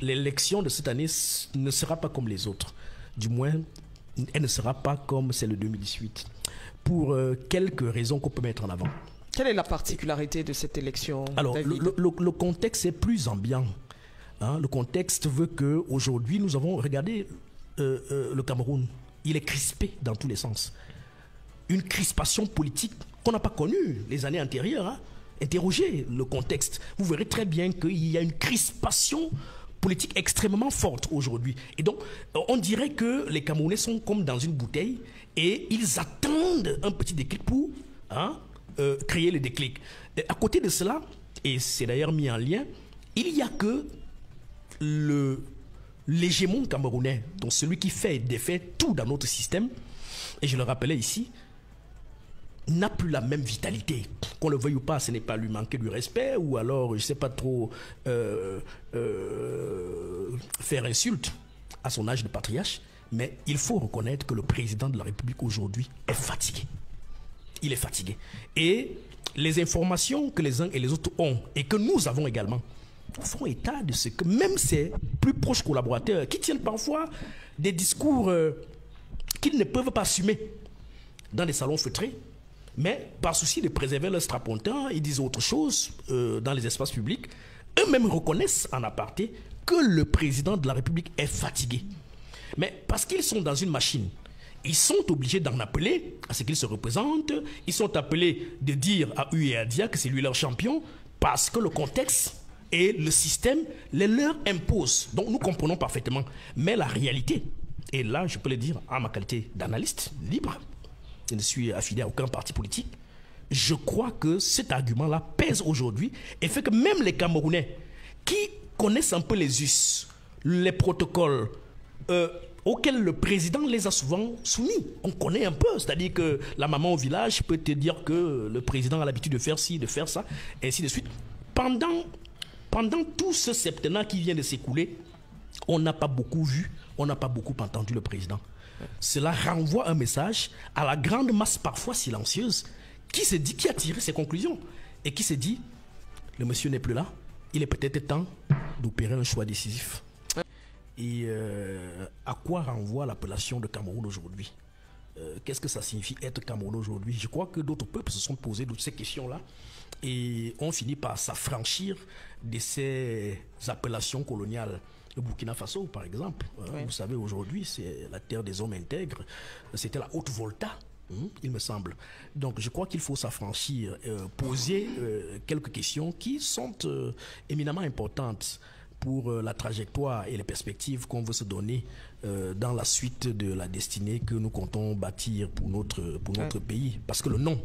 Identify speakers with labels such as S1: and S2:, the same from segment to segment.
S1: l'élection de cette année ne sera pas comme les autres. Du moins, elle ne sera pas comme celle de 2018. Pour quelques raisons qu'on peut mettre en avant.
S2: Quelle est la particularité de cette élection,
S1: Alors,
S2: David?
S1: le contexte est plus ambiant. Hein, le contexte veut qu'aujourd'hui, nous avons regardé le Cameroun. Il est crispé dans tous les sens. Une crispation politique qu'on n'a pas connue les années antérieures. Hein. Interrogez le contexte. Vous verrez très bien qu'il y a une crispation politique extrêmement forte aujourd'hui. Et donc, on dirait que les Camerounais sont comme dans une bouteille et ils attendent un petit déclic pour créer le déclic. Et à côté de cela, et c'est d'ailleurs mis en lien, il n'y a que l'hégémon camerounais, donc celui qui fait et défait tout dans notre système, et je le rappelais ici, n'a plus la même vitalité. Qu'on le veuille ou pas, ce n'est pas lui manquer du respect, ou alors, je ne sais pas trop, faire insulte à son âge de patriarche, mais il faut reconnaître que le président de la République aujourd'hui est fatigué. Il est fatigué. Et les informations que les uns et les autres ont, et que nous avons également, font état de ce que même ses plus proches collaborateurs, qui tiennent parfois des discours qu'ils ne peuvent pas assumer dans des salons feutrés, mais par souci de préserver leur strapontin, ils disent autre chose dans les espaces publics. Eux-mêmes reconnaissent en aparté que le président de la République est fatigué. Mais parce qu'ils sont dans une machine, ils sont obligés d'en appeler à ce qu'ils se représentent. Ils sont appelés de dire à Hu et à Dia que c'est lui leur champion, parce que le contexte et le système les leur imposent. Donc nous comprenons parfaitement. Mais la réalité, et là je peux le dire en ma qualité d'analyste libre, je ne suis affilié à aucun parti politique, je crois que cet argument-là pèse aujourd'hui et fait que même les Camerounais qui connaissent un peu les us, les protocoles auxquels le président les a souvent soumis, on connaît un peu, c'est-à-dire que la maman au village peut te dire que le président a l'habitude de faire ci, de faire ça, et ainsi de suite. Pendant tout ce septennat qui vient de s'écouler, on n'a pas beaucoup vu, on n'a pas beaucoup entendu le président. Cela renvoie un message à la grande masse parfois silencieuse qui se dit, qui a tiré ses conclusions et qui se dit, le monsieur n'est plus là, il est peut-être temps d'opérer un choix décisif. Et à quoi renvoie l'appellation de Cameroun aujourd'hui? Qu'est-ce que ça signifie être Cameroun aujourd'hui? Je crois que d'autres peuples se sont posés toutes ces questions-là et ont fini par s'affranchir de ces appellations coloniales. Le Burkina Faso, par exemple, oui. Vous savez, aujourd'hui, c'est la terre des hommes intègres. C'était la Haute-Volta, il me semble. Donc, je crois qu'il faut s'affranchir, poser quelques questions qui sont éminemment importantes pour la trajectoire et les perspectives qu'on veut se donner dans la suite de la destinée que nous comptons bâtir pour notre pays. Parce que le nom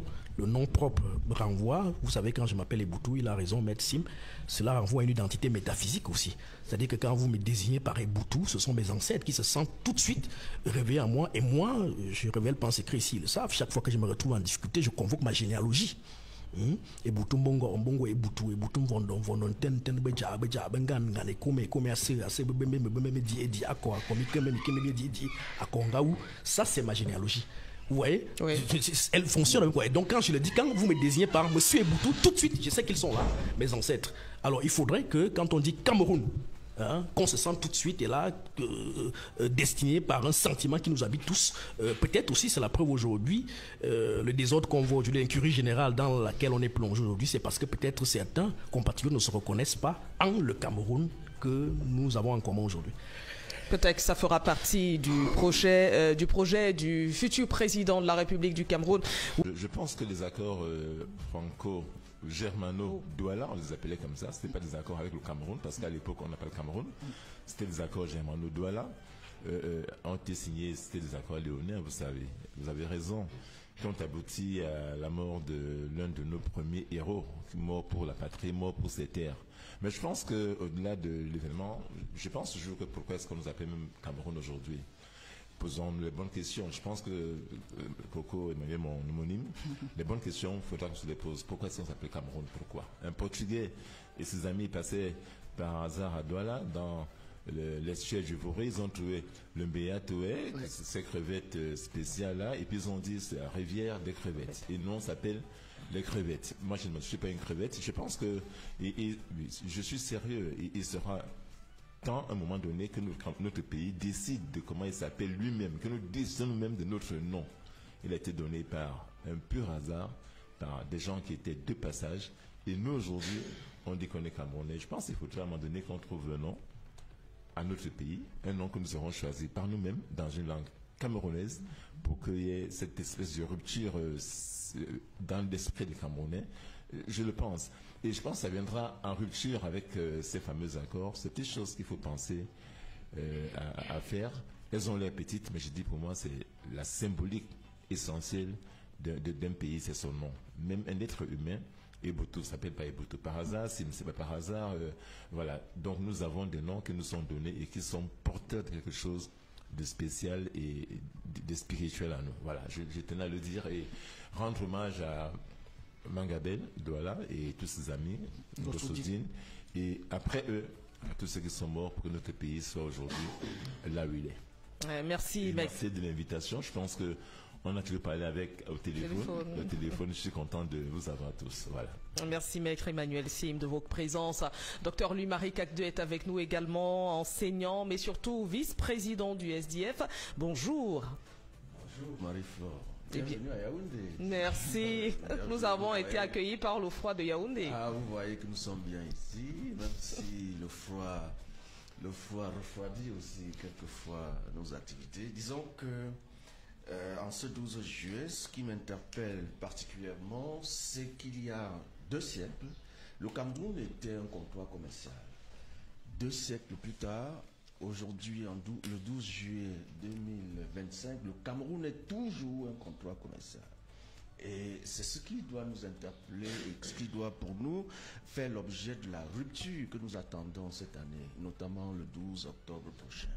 S1: propre renvoie, vous savez, quand je m'appelle Eboutou, il a raison, Maître Sim, cela renvoie à une identité métaphysique aussi. C'est-à-dire que quand vous me désignez par Eboutou, ce sont mes ancêtres qui se sentent tout de suite réveillés à moi. Et moi, je révèle pas en secret ici, ils le savent, chaque fois que je me retrouve en difficulté, je convoque ma généalogie. Eboutou mbongo ombongo eboutou vondon ten beja bengan ngane kome assez bembe di akko komi keme di akongaou. Ça c'est ma généalogie. Vous voyez, oui. Elle fonctionne. Donc quand je le dis, quand vous me désignez par Monsieur Eboutou, tout de suite je sais qu'ils sont là, mes ancêtres. Alors il faudrait que quand on dit Cameroun, qu'on se sente tout de suite et là destiné par un sentiment qui nous habite tous. Peut-être aussi, c'est la preuve aujourd'hui, le désordre qu'on voit aujourd'hui, l'incurie générale dans laquelle on est plongé aujourd'hui, c'est parce que peut-être certains compatriotes ne se reconnaissent pas en le Cameroun que nous avons en commun aujourd'hui.
S2: Peut-être que ça fera partie du projet du futur président de la République du Cameroun.
S3: Je pense que les accords franco-germano-douala, on les appelait comme ça, ce n'étaient pas des accords avec le Cameroun, parce qu'à l'époque on n'a pas le Cameroun, c'était des accords germano-douala, ont été signés, c'était des accords léonins, vous savez. Vous avez raison, qui ont abouti à la mort de l'un de nos premiers héros, mort pour la patrie, mort pour ses terres. Mais je pense qu'au-delà de l'événement, je pense toujours que pourquoi est-ce qu'on nous appelle même Cameroun aujourd'hui? Posons les bonnes questions. Je pense que Coco est mon homonyme. Les bonnes questions, il faudra qu'on se les pose. Pourquoi est-ce qu'on s'appelle Cameroun? Pourquoi? Un Portugais et ses amis passaient par hasard à Douala, dans l'estuaire du Voré, ils ont trouvé le Mbéatoé, ces crevettes spéciales-là, et puis ils ont dit c'est la rivière des crevettes. Et nous, on s'appelle les crevettes. Moi, je ne suis pas une crevette. Je pense que, je suis sérieux, il sera temps, à un moment donné, que notre pays décide de comment il s'appelle lui-même, que nous décidons nous-mêmes de notre nom. Il a été donné par un pur hasard, par des gens qui étaient de passage. Et nous, aujourd'hui, on dit qu'on est Camerounais. Je pense qu'il faudrait à un moment donné qu'on trouve un nom à notre pays, un nom que nous aurons choisi par nous-mêmes, dans une langue camerounaise, pour qu'il y ait cette espèce de rupture dans l'esprit des Camerounais. Je le pense. Et je pense que ça viendra en rupture avec ces fameux accords. C'est des choses qu'il faut penser à faire. Elles ont l'air petites, mais je dis pour moi, c'est la symbolique essentielle d'un pays, c'est son nom. Même un être humain, Eboutou ne s'appelle pas Eboutou par hasard, si ce n'est pas par hasard. Voilà. Donc nous avons des noms qui nous sont donnés et qui sont porteurs de quelque chose de spécial et de spirituel à nous. Voilà, je tenais à le dire et rendre hommage à Mangabel, Douala et tous ses amis, Gossodine, et après eux, à tous ceux qui sont morts pour que notre pays soit aujourd'hui là où il est.
S2: Merci,
S3: merci de l'invitation. Je pense que on a toujours parlé au téléphone. Le téléphone, je suis content de vous avoir tous. Voilà.
S2: Merci, Maître Emmanuel Sim, de votre présence. Docteur Louis-Marie Cacdeux est avec nous également, enseignant, mais surtout vice-président du SDF. Bonjour.
S4: Bonjour, Marie-Flore. Bienvenue à Yaoundé.
S2: Merci. Nous avons été accueillis par le froid de Yaoundé.
S4: Ah, vous voyez que nous sommes bien ici, même si le froid refroidit aussi quelquefois nos activités. Disons que en ce 12 juillet, ce qui m'interpelle particulièrement, c'est qu'il y a 2 siècles, le Cameroun était un comptoir commercial. 2 siècles plus tard, aujourd'hui, le 12 juillet 2025, le Cameroun est toujours un comptoir commercial. Et c'est ce qui doit nous interpeller et ce qui doit pour nous faire l'objet de la rupture que nous attendons cette année, notamment le 12 octobre prochain.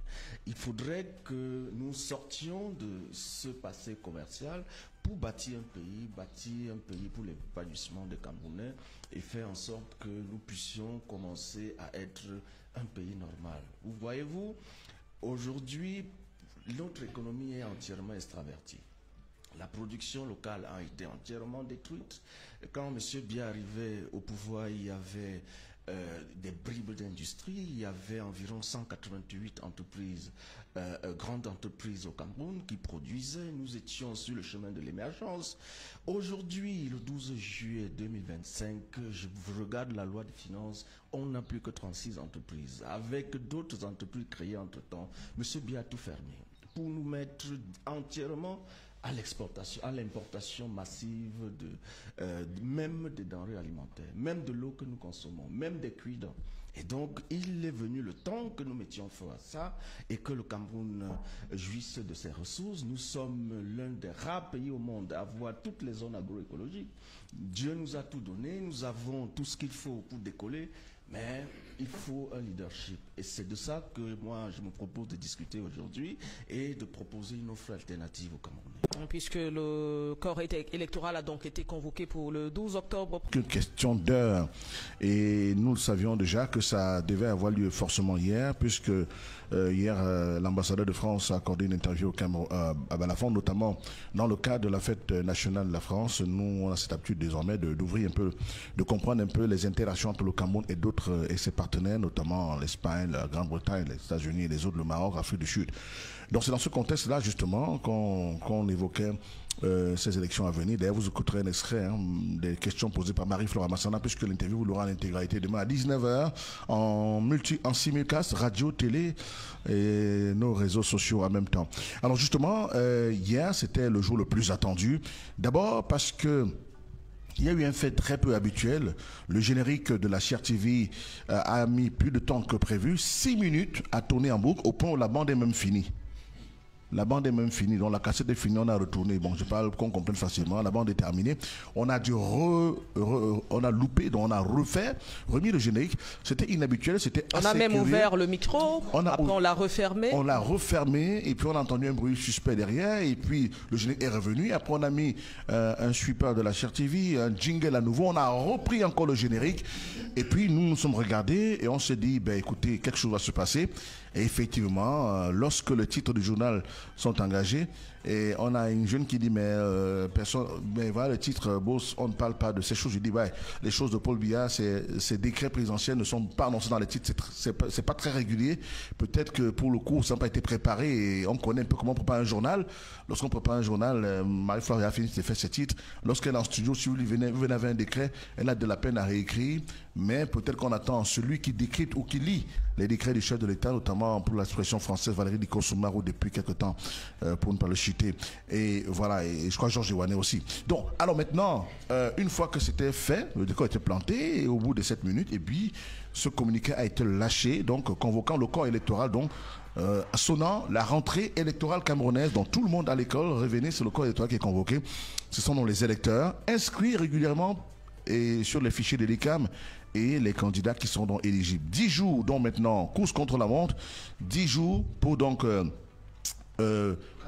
S4: Il faudrait que nous sortions de ce passé commercial pour bâtir un pays pour l'épanouissement des Camerounais et faire en sorte que nous puissions commencer à être un pays normal. Vous voyez-vous, aujourd'hui, notre économie est entièrement extravertie. La production locale a été entièrement détruite. Quand M. Biya arrivait au pouvoir, il y avait des bribes d'industrie, il y avait environ 188 entreprises, grandes entreprises au Cameroun qui produisaient. Nous étions sur le chemin de l'émergence. Aujourd'hui, le 12 juillet 2025, je regarde la loi de finances, on n'a plus que 36 entreprises, avec d'autres entreprises créées entre-temps. M. Biya a tout fermé pour nous mettre entièrement à l'exportation, à l'importation massive même des denrées alimentaires, même de l'eau que nous consommons, même des cuidants. Et donc, il est venu le temps que nous mettions fin à ça et que le Cameroun jouisse de ses ressources. Nous sommes l'un des rares pays au monde à avoir toutes les zones agroécologiques. Dieu nous a tout donné, nous avons tout ce qu'il faut pour décoller, mais il faut un leadership. Et c'est de ça que moi, je me propose de discuter aujourd'hui et de proposer une offre alternative au Cameroun.
S2: Puisque le corps électoral a donc été convoqué pour le 12 octobre.
S5: Une question d'heure. Et nous le savions déjà que ça devait avoir lieu forcément hier, puisque hier, l'ambassadeur de France a accordé une interview au Cameroun, à Balafon, notamment dans le cadre de la fête nationale de la France. Nous, on a cette habitude désormais d'ouvrir un peu, de comprendre un peu les interactions entre le Cameroun et d'autres, et ses partenaires, notamment l'Espagne, la Grande-Bretagne, les États-Unis et les autres, le Maroc, l'Afrique du Sud. Donc c'est dans ce contexte-là, justement, qu'on évoquait ces élections à venir. D'ailleurs, vous écouterez un extrait des questions posées par Marie-Flore Massana, puisque l'interview vous l'aura en intégralité demain à 19h en simulcast, radio, télé et nos réseaux sociaux en même temps. Alors justement, hier, c'était le jour le plus attendu. D'abord parce que il y a eu un fait très peu habituel. Le générique de la Cher TV a mis plus de temps que prévu, 6 minutes à tourner en boucle, au point où la bande est même finie. La bande est même finie, donc la cassette est finie, on a retourné. Bon, je parle qu'on comprenne facilement, la bande est terminée. On a dû on a loupé, donc on a remis le générique. C'était inhabituel, c'était assez
S2: On a même
S5: curieux.
S2: Ouvert le micro, après on l'a refermé.
S5: On l'a refermé, et puis on a entendu un bruit suspect derrière, et puis le générique est revenu. Après on a mis un sweeper de la Cher TV, un jingle à nouveau, on a repris encore le générique, et puis nous sommes regardés, et on s'est dit, ben écoutez, quelque chose va se passer. Et effectivement, lorsque le titre du journal sont engagés. Et on a une jeune qui dit, mais personne, mais voilà le titre, boss, on ne parle pas de ces choses. Je dis, ouais, les choses de Paul Biya, ces décrets présidentiels ne sont pas annoncés dans les titres, c'est pas très régulier. Peut-être que pour le coup, ça n'a pas été préparé et on connaît un peu comment on prépare un journal. Lorsqu'on prépare un journal, Marie-Flore a fini de faire ses titres. Lorsqu'elle est en studio, si vous venez avec un décret, elle a de la peine à réécrire. Mais peut-être qu'on attend celui qui décrypte ou qui lit les décrets du chef de l'État, notamment pour l'expression française Valérie Dicot-Soumaro depuis quelque temps, pour ne pas le chuter. Et voilà, et je crois Georges Iwané aussi. Donc, alors maintenant, une fois que c'était fait, le décor était planté, et au bout de 7 minutes, et puis ce communiqué a été lâché, donc convoquant le corps électoral, donc sonnant la rentrée électorale camerounaise, dont tout le monde à l'école revenait, c'est le corps électoral qui est convoqué. Ce sont donc les électeurs inscrits régulièrement et sur les fichiers de l'ICAM et les candidats qui sont donc éligibles. 10 jours donc maintenant, course contre la montre, 10 jours pour donc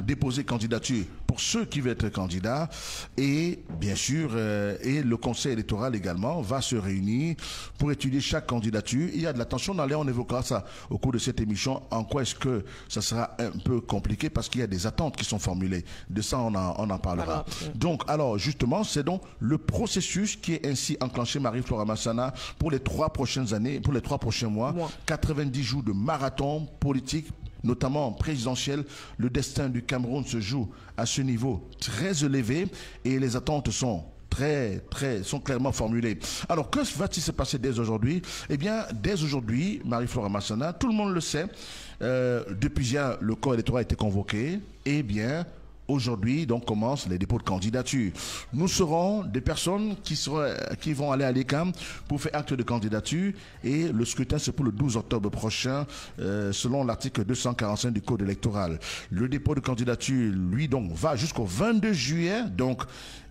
S5: déposer candidature pour ceux qui veulent être candidats et bien sûr et le conseil électoral également va se réunir pour étudier chaque candidature. Il y a de la tension dans l'air, on évoquera ça au cours de cette émission, en quoi est-ce que ça sera un peu compliqué parce qu'il y a des attentes qui sont formulées. De ça on en parlera. Donc alors justement c'est donc le processus qui est ainsi enclenché, Marie-Flore Amassana, pour les 3 prochaines années, pour les 3 prochains mois, 90 jours de marathon politique, notamment présidentiel. Le destin du Cameroun se joue à ce niveau très élevé et les attentes sont sont clairement formulées. Alors, que va-t-il se passer dès aujourd'hui? Eh bien, dès aujourd'hui, Marie-Flore Amassana, tout le monde le sait, depuis hier, le corps électoral a été convoqué. Eh bien, aujourd'hui, donc, commencent les dépôts de candidature. Nous serons des personnes qui vont aller à l'ECAM pour faire acte de candidature et le scrutin, c'est pour le 12 octobre prochain, selon l'article 245 du Code électoral. Le dépôt de candidature, lui, donc, va jusqu'au 22 juillet, donc,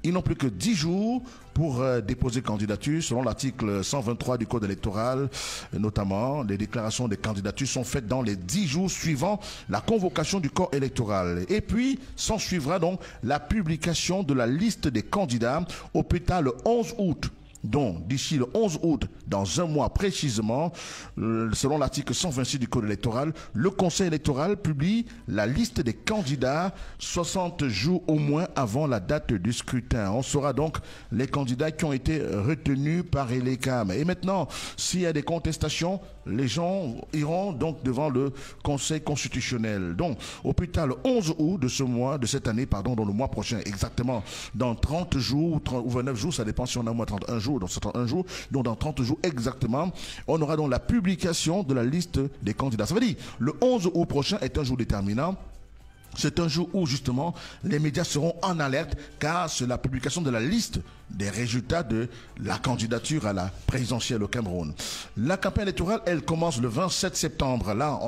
S5: ils n'ont plus que 10 jours pour déposer candidature. Selon l'article 123 du Code électoral, notamment, les déclarations des candidatures sont faites dans les 10 jours suivant la convocation du corps électoral. Et puis, s'en suivra donc la publication de la liste des candidats au plus tard le 11 août. Donc, d'ici le 11 août, dans un mois précisément, selon l'article 126 du Code électoral, le Conseil électoral publie la liste des candidats 60 jours au moins avant la date du scrutin. On saura donc les candidats qui ont été retenus par l'ECAM. Et maintenant, s'il y a des contestations, les gens iront donc devant le Conseil constitutionnel. Donc, au plus tard le 11 août de ce mois, de cette année, pardon, dans le mois prochain, exactement, dans 30 jours ou 29 jours, ça dépend si on a au moins 31 jours, dans 31 jours, donc dans 30 jours exactement, on aura donc la publication de la liste des candidats. Ça veut dire, le 11 août prochain est un jour déterminant. C'est un jour où, justement, les médias seront en alerte car c'est la publication de la liste des résultats de la candidature à la présidentielle au Cameroun. La campagne électorale, elle commence le 27 septembre. Là,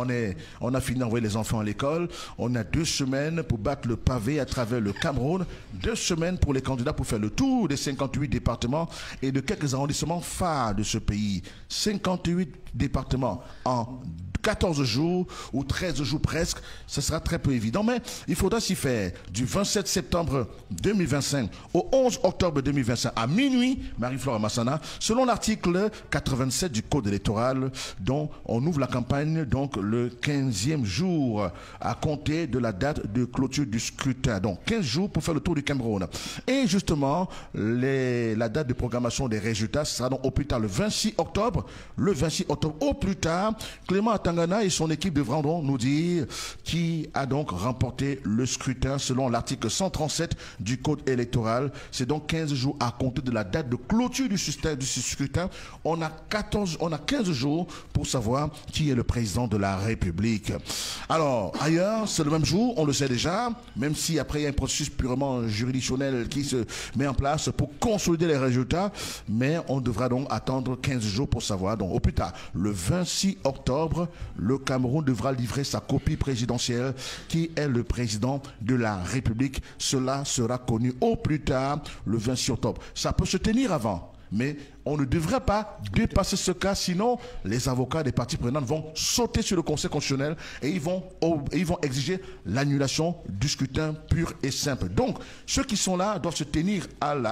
S5: on a fini d'envoyer les enfants à l'école. On a 2 semaines pour battre le pavé à travers le Cameroun. 2 semaines pour les candidats pour faire le tour des 58 départements et de quelques arrondissements phares de ce pays. 58 départements en 14 jours ou 13 jours presque, ce sera très peu évident, mais il faudra s'y faire du 27 septembre 2025 au 11 octobre 2025 à minuit, Marie-Flore Amassana, selon l'article 87 du Code électoral, dont on ouvre la campagne donc le 15e jour à compter de la date de clôture du scrutin. Donc 15 jours pour faire le tour du Cameroun. Et justement, la date de programmation des résultats sera donc au plus tard le 26 octobre. Le 26 octobre au plus tard, Clément Tangana et son équipe devront donc nous dire qui a donc remporté le scrutin selon l'article 137 du Code électoral. C'est donc 15 jours à compter de la date de clôture du scrutin. On a 15 jours pour savoir qui est le président de la République. Alors, ailleurs, c'est le même jour, on le sait déjà, même si après il y a un processus purement juridictionnel qui se met en place pour consolider les résultats, mais on devra donc attendre 15 jours pour savoir. Donc, au plus tard, le 26 octobre, le Cameroun devra livrer sa copie présidentielle qui est le président de la République. Cela sera connu au plus tard le 26 octobre. Ça peut se tenir avant. mais on ne devrait pas dépasser ce cas, sinon les avocats des parties prenantes vont sauter sur le Conseil constitutionnel et ils vont exiger l'annulation du scrutin pur et simple. Donc, ceux qui sont là doivent se tenir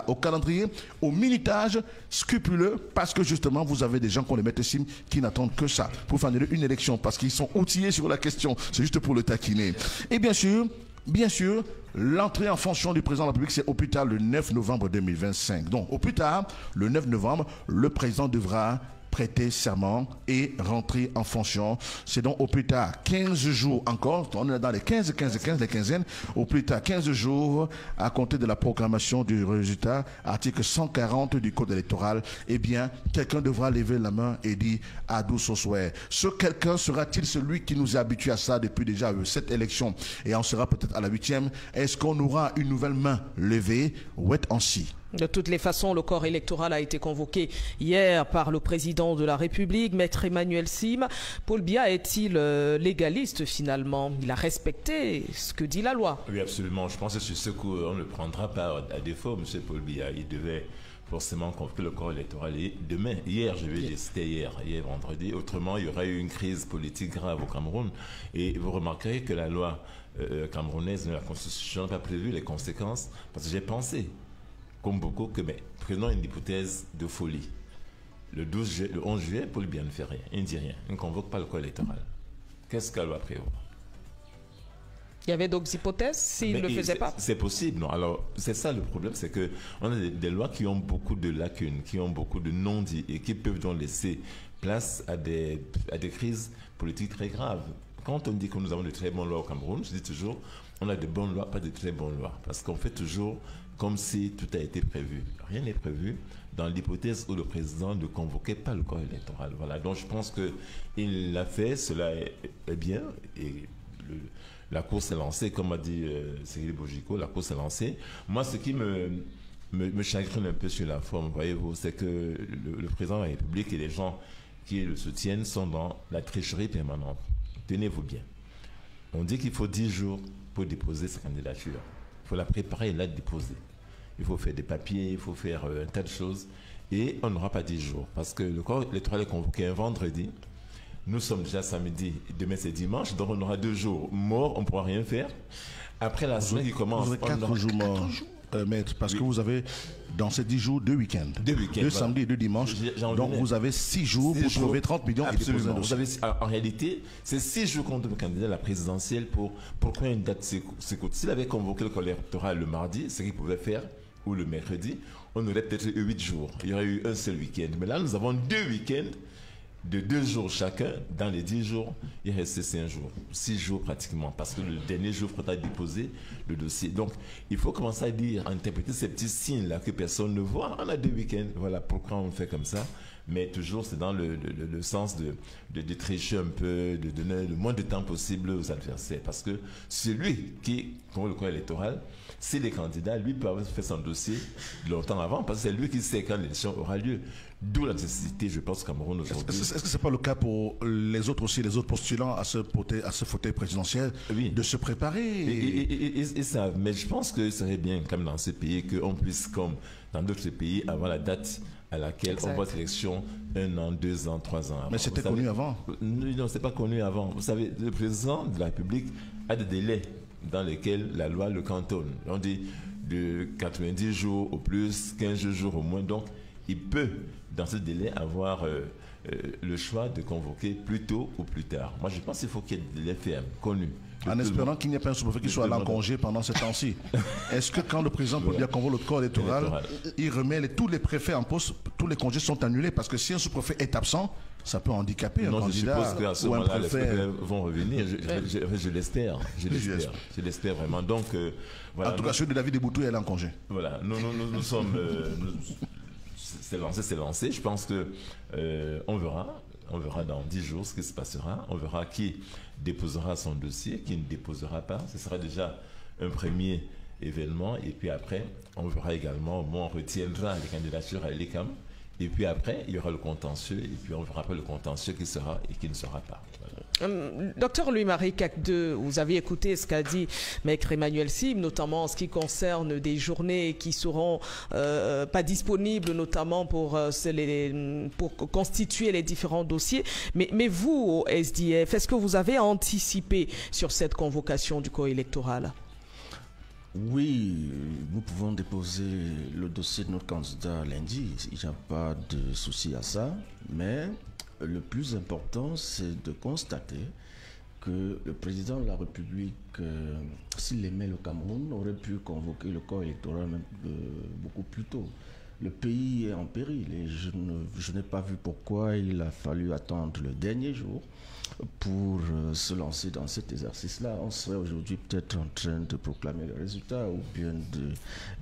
S5: au calendrier, au minutage scrupuleux, parce que justement, vous avez des gens qu'on les met sim qui n'attendent que ça pour faire une élection, parce qu'ils sont outillés sur la question. C'est juste pour le taquiner. Et bien sûr, l'entrée en fonction du président de la République, c'est au plus tard le 9 novembre 2025. Donc, au plus tard, le 9 novembre, le président devra prêter serment et rentrer en fonction. C'est donc au plus tard 15 jours encore, on est dans les 15, les quinzaines, au plus tard 15 jours à compter de la proclamation du résultat, article 140 du Code électoral, eh bien, quelqu'un devra lever la main et dire « Adou Sosoué ». Ce quelqu'un sera-t-il celui qui nous a habitués à ça depuis déjà 7 élections et on sera peut-être à la 8e? Est-ce qu'on aura une nouvelle main levée? Wait and see.
S2: De toutes les façons, le corps électoral a été convoqué hier par le président de la République, Maître Emmanuel Sim. Paul Biya est-il légaliste finalement? Il a respecté ce que dit la loi.
S3: Oui, absolument. Je pense que c'est ce qu'on ne prendra pas à défaut, M. Paul Biya. Il devait forcément convoquer le corps électoral demain. Hier, je vais dire, c'était hier vendredi. Autrement, il y aurait eu une crise politique grave au Cameroun. Et vous remarquerez que la loi camerounaise, la Constitution n'a pas prévu les conséquences, parce que j'ai pensé, comme beaucoup, que prenons une hypothèse de folie. Le 11 juillet, Paul Biya ne fait rien, il ne dit rien, il ne convoque pas le corps électoral. Qu'est-ce qu'elle va prévoir?
S2: Il y avait d'autres hypothèses s'il ne le faisait pas? C'est
S3: possible, non. Alors, c'est ça le problème, c'est qu'on a des lois qui ont beaucoup de lacunes, qui ont beaucoup de non-dits et qui peuvent donc laisser place à des crises politiques très graves. Quand on dit que nous avons de très bonnes lois au Cameroun, je dis toujours, on a de bonnes lois, pas de très bonnes lois. Parce qu'on fait toujours comme si tout a été prévu. Rien n'est prévu dans l'hypothèse où le président ne convoquait pas le corps électoral. Voilà. Donc je pense qu'il l'a fait, cela est bien. Et la course est lancée, comme a dit Cyril Bojico, la course est lancée. Moi, ce qui me chagrine un peu sur la forme, voyez-vous, c'est que le président de la République et les gens qui le soutiennent sont dans la tricherie permanente. Tenez-vous bien. On dit qu'il faut 10 jours pour déposer sa candidature. Il faut la préparer et la déposer. Il faut faire des papiers, il faut faire un tas de choses. Et on n'aura pas 10 jours. Parce que le corps électoral est convoqué un vendredi. Nous sommes déjà samedi, demain c'est dimanche, donc on aura 2 jours morts, on ne pourra rien faire. Après la semaine qui commence...
S5: Vous aurez 4 jours morts, maître, parce que vous avez, dans ces 10 jours, 2 week-ends. 2 samedis et 2 dimanches. Donc vous avez 6 jours pour trouver 30 millions et déposer un dossier.
S3: En réalité, c'est 6 jours contre le candidat à la présidentielle pour prendre une date sécoute. S'il avait convoqué le corps électoral le mardi, ce qu'il pouvait faire, ou le mercredi, on aurait peut-être eu 8 jours. Il y aurait eu un seul week-end. Mais là, nous avons 2 week-ends de 2 jours chacun. Dans les 10 jours, il restait 5 jours. 6 jours pratiquement. Parce que le dernier jour, il faudra déposer le dossier. Donc, il faut commencer à dire, à interpréter ces petits signes-là que personne ne voit. On a 2 week-ends. Voilà pourquoi on fait comme ça. Mais toujours, c'est dans le sens de tricher un peu, de donner le moins de temps possible aux adversaires. Parce que celui qui convoque le corps électoral, si les candidats, lui, peut avoir fait son dossier longtemps avant, parce que c'est lui qui sait quand l'élection aura lieu. D'où la nécessité, je pense, Cameroun aujourd'hui.
S5: Est-ce que ce n'est pas le cas pour les autres aussi, les autres postulants à ce fauteuil présidentiel, de se préparer
S3: et ça, mais je pense que ce serait bien, comme dans ce pays, qu'on puisse, comme dans d'autres pays, avoir la date à laquelle on voit l'élection 1 an, 2 ans, 3 ans avant.
S5: Mais c'était connu avant.
S3: Non, c'est pas connu avant. Vous savez, le président de la République a des délais dans lesquels la loi le cantonne. On dit de 90 jours au plus, 15 jours au moins. Donc, il peut, dans ce délai, avoir le choix de convoquer plus tôt ou plus tard. Moi, je pense qu'il faut qu'il y ait des délais fermes, connus.
S5: En espérant qu'il n'y ait pas un sous-préfet qui soit là en congé pendant ce temps-ci. Est-ce que quand le président peut bien convoquer le corps électoral, il remet tous les préfets en poste, tous les congés sont annulés? Parce que si un sous-préfet est absent, ça peut handicaper un candidat.
S3: Je suppose qu'à ce moment-là, les préfets vont revenir. Je l'espère. Je l'espère vraiment. Donc, voilà.
S5: En tout cas, celui de David Eboutou est là en congé.
S3: Voilà. Nous sommes... c'est lancé. Je pense que on verra. On verra dans 10 jours ce qui se passera. On verra qui déposera son dossier, qui ne déposera pas. Ce sera déjà un premier événement. Et puis après, on verra également, on retiendra les candidatures à l'ECAM. Et puis après, il y aura le contentieux. Et puis on verra après le contentieux qui sera et qui ne sera pas. Voilà.
S2: Docteur Louis-Marie Cacdeux, vous avez écouté ce qu'a dit Maître Emmanuel Sim, notamment en ce qui concerne des journées qui seront pas disponibles, notamment pour constituer les différents dossiers. Mais vous, au SDF, est-ce que vous avez anticipé sur cette convocation du corps électoral?
S4: Oui, nous pouvons déposer le dossier de notre candidat lundi. Il n'y a pas de souci à ça, mais le plus important, c'est de constater que le président de la République, s'il aimait le Cameroun, aurait pu convoquer le corps électoral même beaucoup plus tôt. Le pays est en péril et je n'ai pas vu pourquoi il a fallu attendre le dernier jour pour se lancer dans cet exercice-là. On serait aujourd'hui peut-être en train de proclamer le résultat ou bien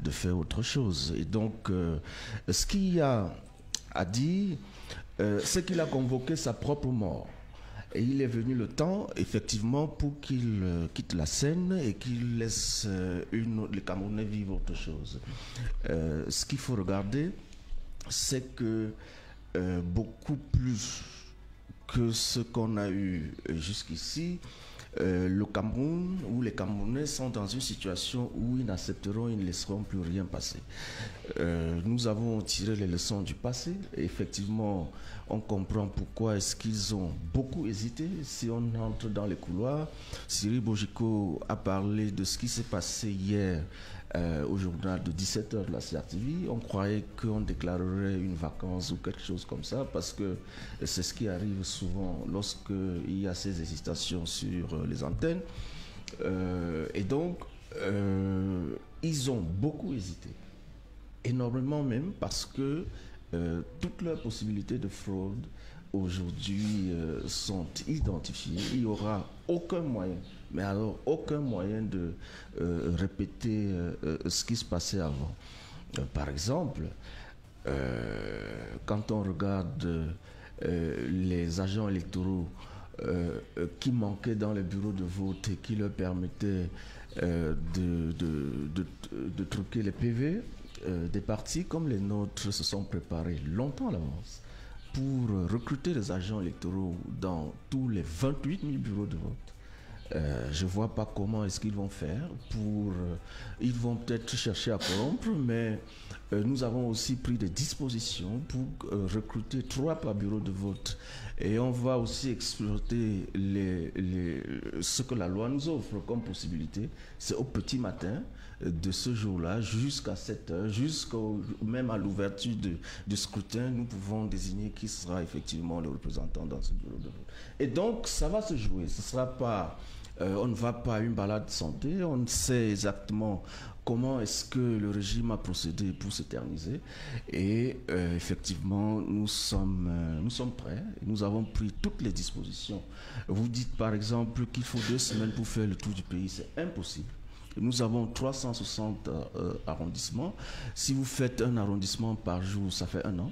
S4: de faire autre chose. Et donc, ce qu'il y a à dire, c'est qu'il a convoqué sa propre mort. Et il est venu le temps, effectivement, pour qu'il quitte la scène et qu'il laisse les Camerounais vivre autre chose. Ce qu'il faut regarder, c'est que beaucoup plus que ce qu'on a eu jusqu'ici, le Cameroun ou les Camerounais sont dans une situation où ils n'accepteront, ils ne laisseront plus rien passer. Nous avons tiré les leçons du passé et effectivement on comprend pourquoi est-ce qu'ils ont beaucoup hésité. Si on entre dans les couloirs, Cyril Bojiko a parlé de ce qui s'est passé hier au journal de 17h de la CRTV. On croyait qu'on déclarerait une vacance ou quelque chose comme ça parce que c'est ce qui arrive souvent lorsqu'il y a ces hésitations sur les antennes. Et donc, ils ont beaucoup hésité. Énormément même parce que toutes leurs possibilités de fraude aujourd'hui sont identifiées. Il n'y aura aucun moyen, mais alors aucun moyen de répéter ce qui se passait avant. Par exemple, quand on regarde les agents électoraux qui manquaient dans les bureaux de vote et qui leur permettaient de truquer les PV, des partis comme les nôtres se sont préparés longtemps à l'avance pour recruter des agents électoraux dans tous les 28 000 bureaux de vote. Je ne vois pas comment est-ce qu'ils vont faire ils vont peut-être chercher à corrompre, mais nous avons aussi pris des dispositions pour recruter 3 par bureau de vote. Et on va aussi exploiter ce que la loi nous offre comme possibilité. C'est au petit matin de ce jour-là jusqu'à 7h, même à l'ouverture du scrutin, nous pouvons désigner qui sera effectivement le représentant dans ce bureau de vote. Et donc, ça va se jouer. Ce sera pas... on ne va pas à une balade santé, on sait exactement comment est-ce que le régime a procédé pour s'éterniser et effectivement nous sommes prêts, nous avons pris toutes les dispositions. Vous dites par exemple qu'il faut 2 semaines pour faire le tour du pays, c'est impossible. Nous avons 360 arrondissements. Si vous faites un arrondissement par jour, ça fait 1 an.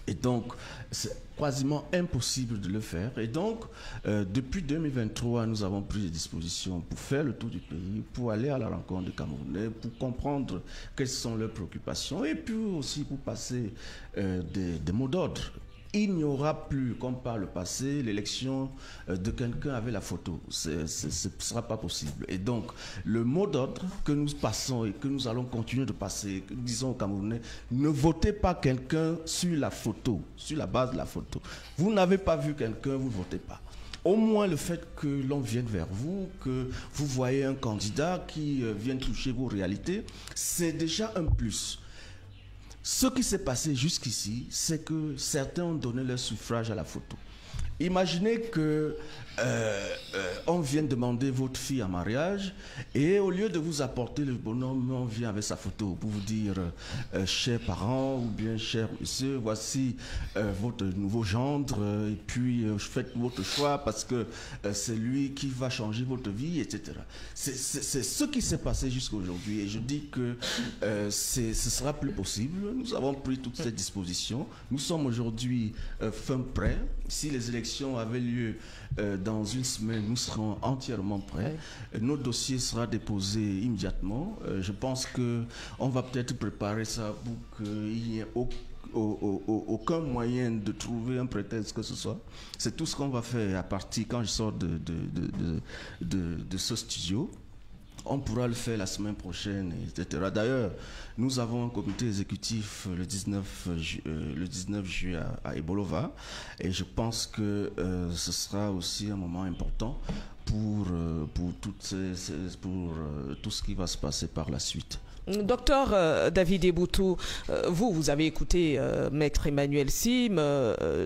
S4: Et donc, c'est quasiment impossible de le faire. Et donc, depuis 2023, nous avons pris des dispositions pour faire le tour du pays, pour aller à la rencontre des Camerounais, pour comprendre quelles sont leurs préoccupations et puis aussi pour passer des mots d'ordre. Il n'y aura plus, comme par le passé, l'élection de quelqu'un avec la photo. Ce ne sera pas possible. Et donc, le mot d'ordre que nous passons et que nous allons continuer de passer, que nous disons aux Camerounais, ne votez pas quelqu'un sur la photo, sur la base de la photo. Vous n'avez pas vu quelqu'un, vous ne votez pas. Au moins le fait que l'on vienne vers vous, que vous voyez un candidat qui vient toucher vos réalités, c'est déjà un plus. Ce qui s'est passé jusqu'ici, c'est que certains ont donné leur suffrage à la photo. Imaginez que on vient demander votre fille en mariage et au lieu de vous apporter le bonhomme, on vient avec sa photo pour vous dire chers parents ou bien cher monsieur, voici votre nouveau gendre et puis faites votre choix parce que c'est lui qui va changer votre vie, etc. C'est ce qui s'est passé jusqu'à aujourd'hui et je dis que ce sera plus possible. Nous avons pris toutes ces dispositions. Nous sommes aujourd'hui fin prêts. Si les élections avaient lieu dans une semaine, nous serons entièrement prêts. Notre dossier sera déposé immédiatement. Je pense qu'on va peut-être préparer ça pour qu'il n'y ait aucun moyen de trouver un prétexte que ce soit. C'est tout ce qu'on va faire à partir, quand je sors de ce studio. On pourra le faire la semaine prochaine, etc. D'ailleurs, nous avons un comité exécutif le 19 juillet à Ebolova, et je pense que ce sera aussi un moment important pour tout ce qui va se passer par la suite.
S2: Docteur David Eboutou, vous avez écouté Maître Emmanuel Sim,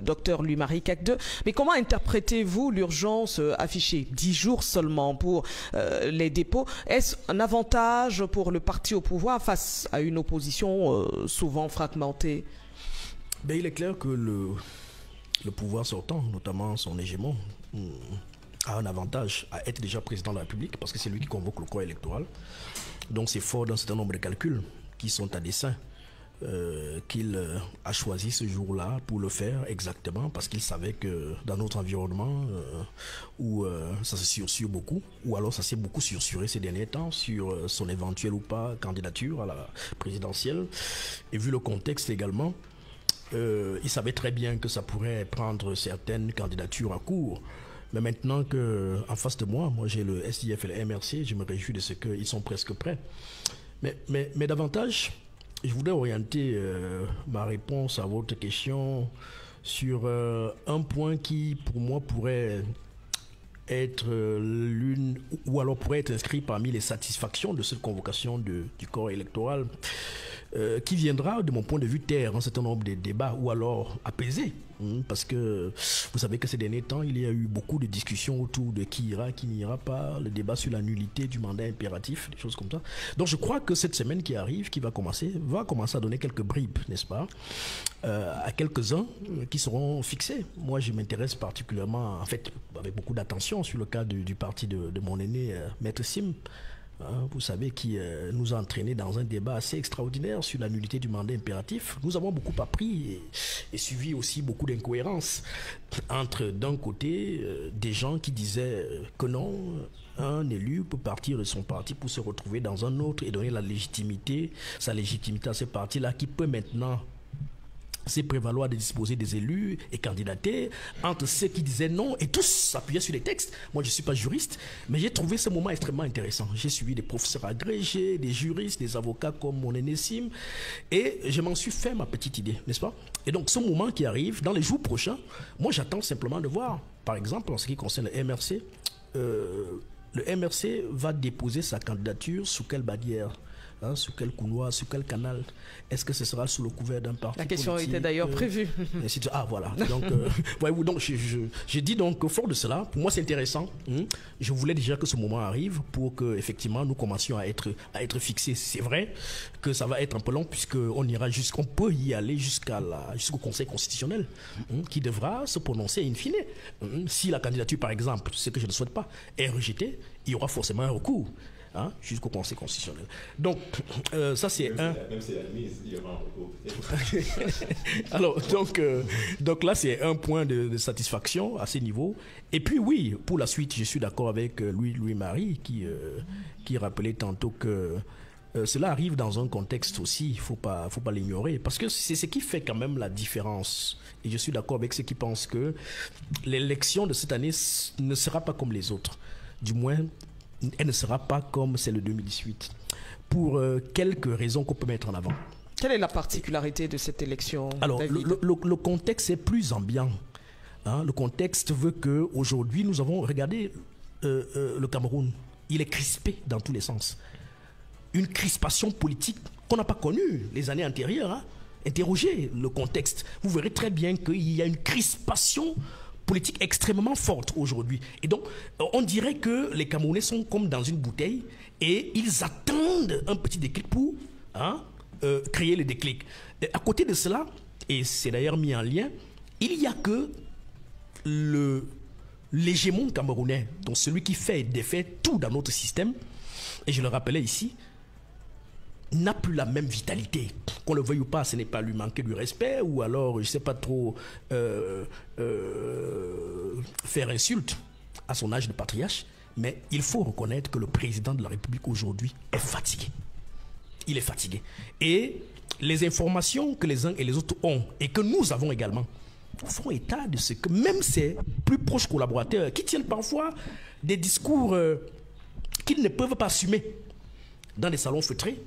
S2: Docteur Louis-Marie Cacdeux, mais comment interprétez-vous l'urgence affichée 10 jours seulement pour les dépôts? Est-ce un avantage pour le parti au pouvoir face à une opposition souvent fragmentée?
S1: Ben, il est clair que le pouvoir sortant, notamment son hégémon, a un avantage à être déjà président de la République parce que c'est lui qui convoque le corps électoral. Donc c'est fort d'un certain nombre de calculs qui sont à dessein qu'il a choisi ce jour-là pour le faire exactement parce qu'il savait que dans notre environnement où ça se sursure beaucoup, ou alors ça s'est beaucoup sursuré ces derniers temps sur son éventuelle ou pas candidature à la présidentielle, et vu le contexte également, il savait très bien que ça pourrait prendre certaines candidatures à court. Mais maintenant qu'en face de moi j'ai le SIF et le MRC, je me réjouis de ce qu'ils sont presque prêts. Mais davantage, je voudrais orienter ma réponse à votre question sur un point qui, pour moi, pourrait être ou alors pourrait être inscrit parmi les satisfactions de cette convocation du corps électoral, qui viendra, de mon point de vue, taire un certain nombre de débats ou alors apaiser. Parce que vous savez que ces derniers temps, il y a eu beaucoup de discussions autour de qui ira, qui n'ira pas, le débat sur la nullité du mandat impératif, des choses comme ça. Donc je crois que cette semaine qui arrive, qui va commencer à donner quelques bribes, n'est-ce pas, à quelques-uns qui seront fixés. Moi, je m'intéresse particulièrement, en fait, avec beaucoup d'attention sur le cas du parti de mon aîné, Maître Sim. Vous savez, qui nous a entraînés dans un débat assez extraordinaire sur la nullité du mandat impératif. Nous avons beaucoup appris et suivi aussi beaucoup d'incohérences entre, d'un côté, des gens qui disaient que non, un élu peut partir de son parti pour se retrouver dans un autre et donner sa légitimité à ce parti-là qui peut maintenant c'est prévaloir de disposer des élus et candidater, entre ceux qui disaient non et tous s'appuyaient sur les textes. Moi, je ne suis pas juriste, mais j'ai trouvé ce moment extrêmement intéressant. J'ai suivi des professeurs agrégés, des juristes, des avocats comme mon aîné Sim, et je m'en suis fait ma petite idée, n'est-ce pas? Et donc, ce moment qui arrive, dans les jours prochains, moi, j'attends simplement de voir, par exemple, en ce qui concerne le MRC, le MRC va déposer sa candidature sous quelle bannière? Sous quel couloir, sous quel canal? Est-ce que ce sera sous le couvert d'un parti politique?
S2: La question était d'ailleurs prévue.
S1: Ah voilà. Donc, voyez-vous, donc je dis donc fort de cela. Pour moi, c'est intéressant. Je voulais déjà que ce moment arrive pour que effectivement nous commencions à être fixés. C'est vrai que ça va être un peu long puisqu'on peut y aller jusqu'au Conseil constitutionnel qui devra se prononcer in fine. Si la candidature, par exemple, ce que je ne souhaite pas, est rejetée, il y aura forcément un recours. Jusqu'au Conseil constitutionnel. Donc, ça c'est un...
S3: Même si la mise, il y aura un recours.
S1: Alors, donc là, c'est un point de satisfaction à ce niveau. Et puis oui, pour la suite, je suis d'accord avec Louis-Marie qui rappelait tantôt que cela arrive dans un contexte aussi, il ne faut pas l'ignorer, parce que c'est ce qui fait quand même la différence. Et je suis d'accord avec ceux qui pensent que l'élection de cette année ne sera pas comme les autres. Du moins, elle ne sera pas comme celle de 2018, pour quelques raisons qu'on peut mettre en avant.
S2: Quelle est la particularité de cette élection?
S1: Alors, le contexte est plus ambiant. Le contexte veut qu'aujourd'hui, nous avons regardé le Cameroun. Il est crispé dans tous les sens. Une crispation politique qu'on n'a pas connue les années antérieures. Interrogez le contexte. Vous verrez très bien qu'il y a une crispation politique extrêmement forte aujourd'hui. Et donc, on dirait que les Camerounais sont comme dans une bouteille et ils attendent un petit déclic pour créer le déclic. Et à côté de cela, et c'est d'ailleurs mis en lien, il n'y a que l'hégémon camerounais, donc celui qui fait et défait tout dans notre système, et je le rappelais ici, n'a plus la même vitalité. Qu'on le veuille ou pas, ce n'est pas lui manquer du respect ou alors, je ne sais pas trop, faire insulte à son âge de patriarche, mais il faut reconnaître que le président de la République aujourd'hui est fatigué. Il est fatigué. Et les informations que les uns et les autres ont et que nous avons également font état de ce que même ses plus proches collaborateurs, qui tiennent parfois des discours qu'ils ne peuvent pas assumer dans des salons feutrés,